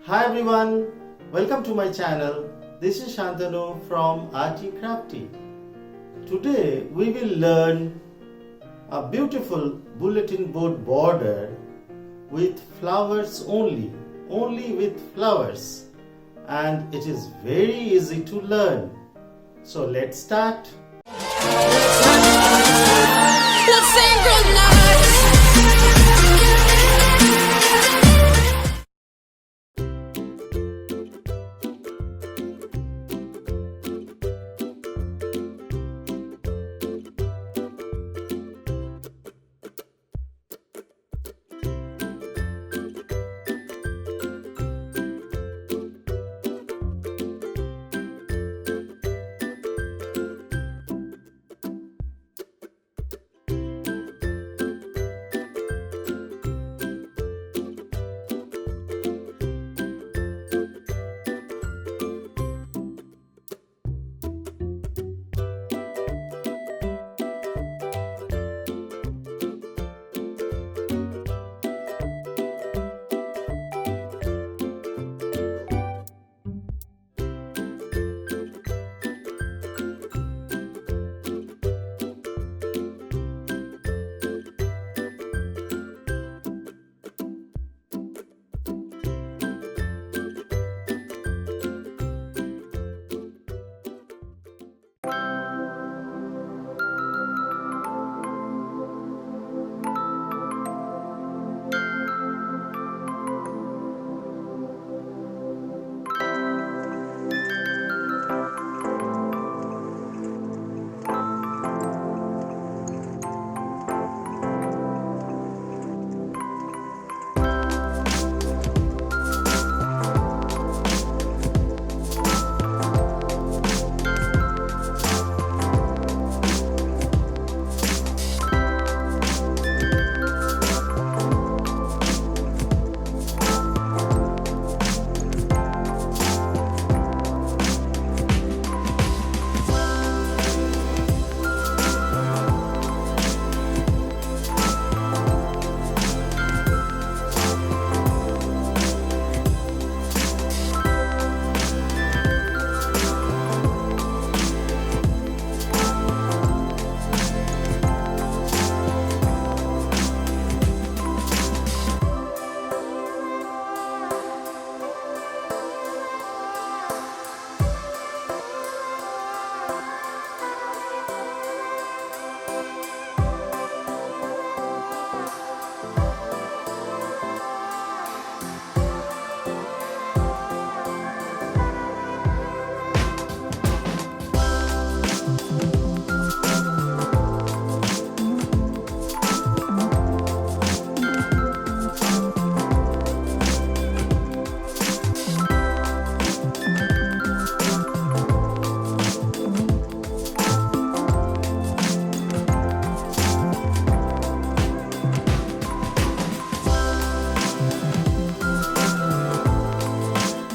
Hi everyone, welcome to my channel. This is Shantanu from ARTY KRAFTY. Today we will learn a beautiful bulletin board border with flowers only with flowers, and it is very easy to learn. So let's start. Let's say goodnight.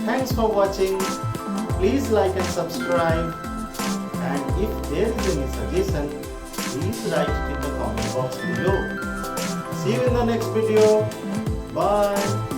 Thanks for watching. Please like and subscribe. And if there is any suggestion, please write it in the comment box below. See you in the next video. Bye.